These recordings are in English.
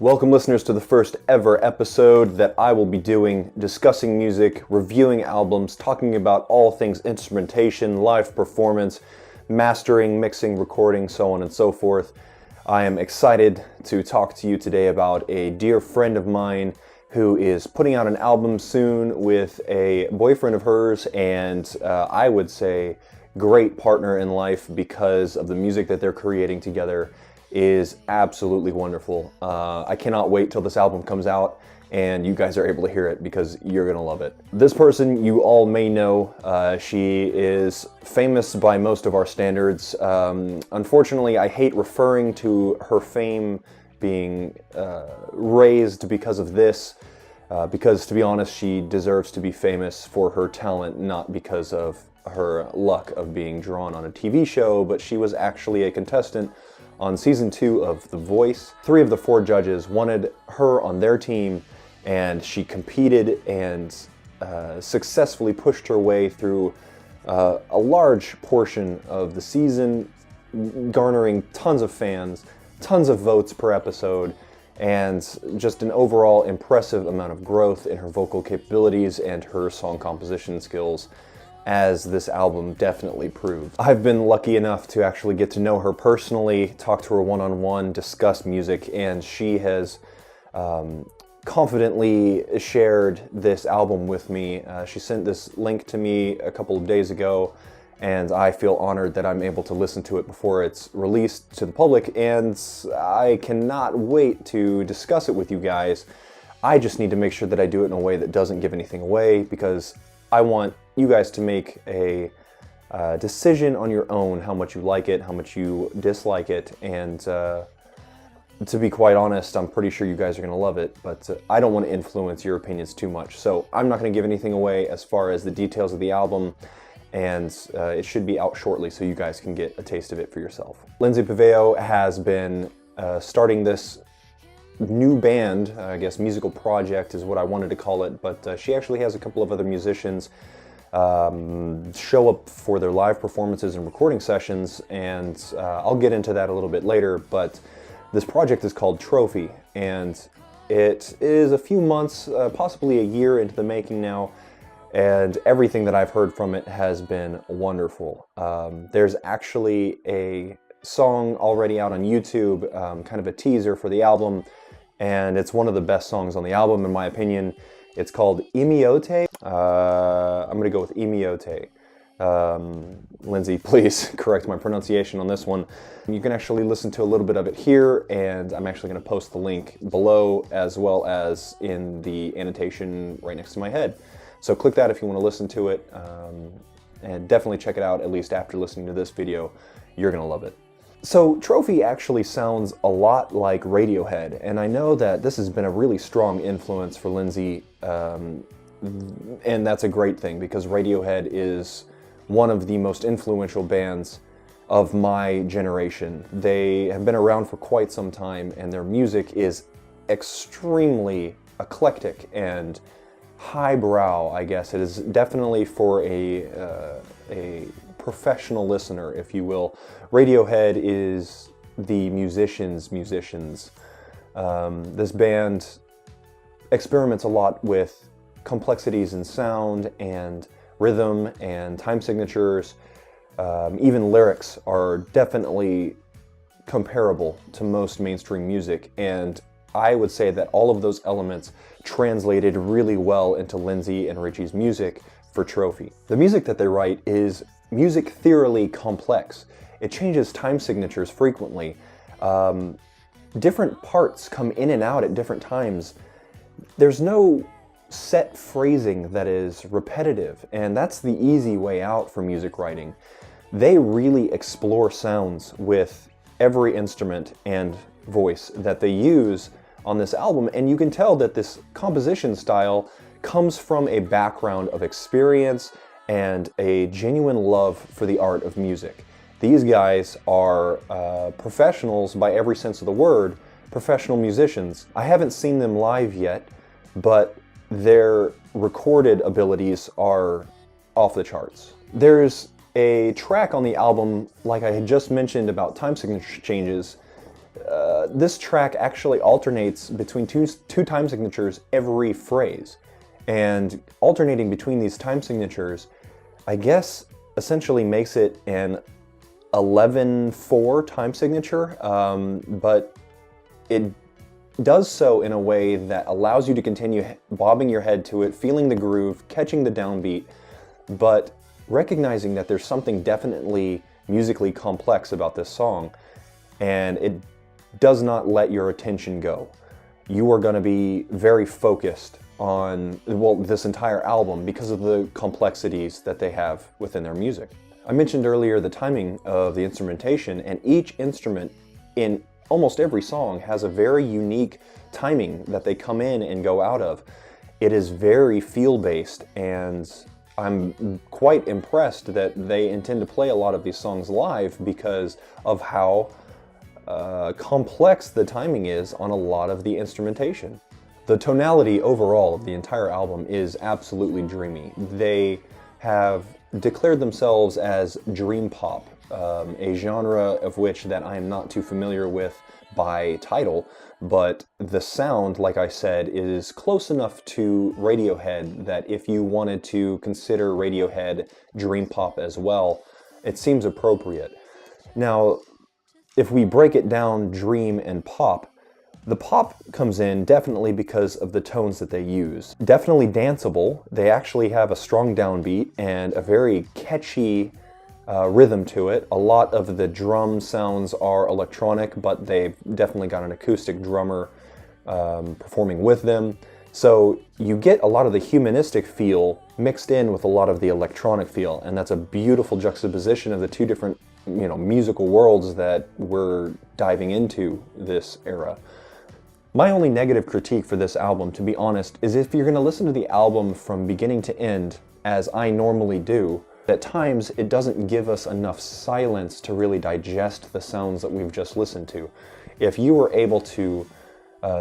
Welcome listeners to the first ever episode that I will be doing, discussing music, reviewing albums, talking about all things instrumentation, live performance, mastering, mixing, recording, so on and so forth. I am excited to talk to you today about a dear friend of mine who is putting out an album soon with a boyfriend of hers and I would say great partner in life because of the music that they're creating together. Is absolutely wonderful. I cannot wait till this album comes out and you guys are able to hear it because you're gonna love it. This person you all may know. She is famous by most of our standards. Unfortunately, I hate referring to her fame being raised because of this, because to be honest, she deserves to be famous for her talent, not because of her luck of being drawn on a TV show, but she was actually a contestant on season 2 of The Voice. 3 of the 4 judges wanted her on their team, and she competed and successfully pushed her way through a large portion of the season, garnering tons of fans, tons of votes per episode, and just an overall impressive amount of growth in her vocal capabilities and her song composition skills, as this album definitely proved. I've been lucky enough to actually get to know her personally, talk to her one-on-one, discuss music, and she has confidently shared this album with me. She sent this link to me a couple of days ago, and I feel honored that I'm able to listen to it before it's released to the public, and I cannot wait to discuss it with you guys. I just need to make sure that I do it in a way that doesn't give anything away, because I want you guys to make a decision on your own how much you like it, how much you dislike it, and to be quite honest, I'm pretty sure you guys are going to love it, but I don't want to influence your opinions too much, so I'm not going to give anything away as far as the details of the album, and it should be out shortly so you guys can get a taste of it for yourself. Lindsay Pavao has been starting this new band, I guess musical project is what I wanted to call it, but she actually has a couple of other musicians show up for their live performances and recording sessions, and I'll get into that a little bit later, but this project is called Trophy, and it is a few months, possibly a year into the making now, and everything that I've heard from it has been wonderful. There's actually a song already out on YouTube, kind of a teaser for the album, and it's one of the best songs on the album in my opinion. It's called Imiote. I'm gonna go with Imiote. Lindsay, please correct my pronunciation on this one. You can actually listen to a little bit of it here, and I'm actually gonna post the link below as well as in the annotation right next to my head. So click that if you wanna listen to it, and definitely check it out at least after listening to this video. You're gonna love it. So Trophy actually sounds a lot like Radiohead, and I know that this has been a really strong influence for Lindsay, and that's a great thing because Radiohead is one of the most influential bands of my generation. They have been around for quite some time, and their music is extremely eclectic and highbrow, I guess. It is definitely for a professional listener, if you will. Radiohead is the musicians. This band experiments a lot with complexities in sound and rhythm and time signatures. Even lyrics are definitely comparable to most mainstream music, and I would say that all of those elements translated really well into Lindsay and Richie's music for Trophy. The music that they write is music theorically complex. It changes time signatures frequently. Different parts come in and out at different times. There's no set phrasing that is repetitive, and that's the easy way out for music writing. They really explore sounds with every instrument and voice that they use on this album, and you can tell that this composition style comes from a background of experience and a genuine love for the art of music. These guys are professionals by every sense of the word, professional musicians. I haven't seen them live yet, but their recorded abilities are off the charts. There's a track on the album, like I had just mentioned about time signature changes, this track actually alternates between two time signatures every phrase. And alternating between these time signatures, I guess, essentially makes it an 11/4 time signature, but it does so in a way that allows you to continue bobbing your head to it, feeling the groove, catching the downbeat, but recognizing that there's something definitely musically complex about this song, and it does not let your attention go. You are going to be very focused on, well, this entire album because of the complexities that they have within their music. I mentioned earlier the timing of the instrumentation, and each instrument in almost every song has a very unique timing that they come in and go out of. It is very feel-based, and I'm quite impressed that they intend to play a lot of these songs live because of how complex the timing is on a lot of the instrumentation. The tonality overall of the entire album is absolutely dreamy. They have declared themselves as dream pop, a genre of which that I am not too familiar with by title, but the sound, like I said, is close enough to Radiohead that if you wanted to consider Radiohead dream pop as well, it seems appropriate. Now, if we break it down, dream and pop, the pop comes in definitely because of the tones that they use. Definitely danceable. They actually have a strong downbeat and a very catchy rhythm to it. A lot of the drum sounds are electronic, but they've definitely got an acoustic drummer performing with them. So you get a lot of the humanistic feel mixed in with a lot of the electronic feel, and that's a beautiful juxtaposition of the two different, musical worlds that we're diving into this era. My only negative critique for this album, to be honest, is if you're going to listen to the album from beginning to end, as I normally do, at times it doesn't give us enough silence to really digest the sounds that we've just listened to. If you were able to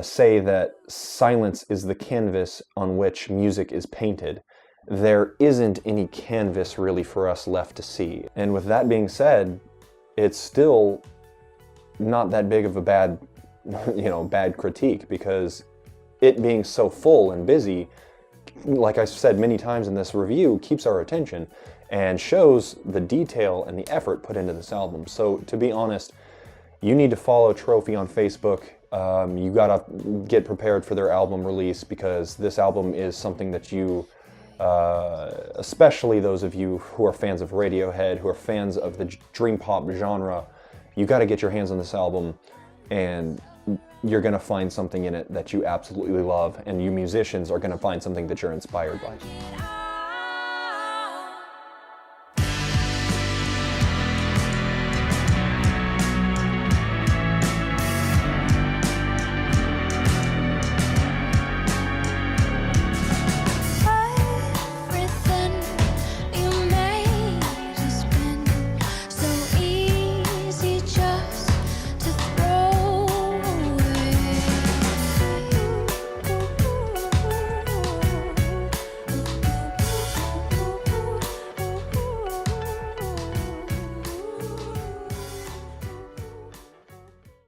say that silence is the canvas on which music is painted, there isn't any canvas really for us left to see. And with that being said, it's still not that big of a bad critique, because it being so full and busy, like I said many times in this review, keeps our attention and shows the detail and the effort put into this album. So to be honest, you need to follow Trophy on Facebook. You gotta get prepared for their album release, because this album is something that you, especially those of you who are fans of Radiohead, who are fans of the dream pop genre, you gotta get your hands on this album, and you're gonna find something in it that you absolutely love, and you musicians are gonna find something that you're inspired by.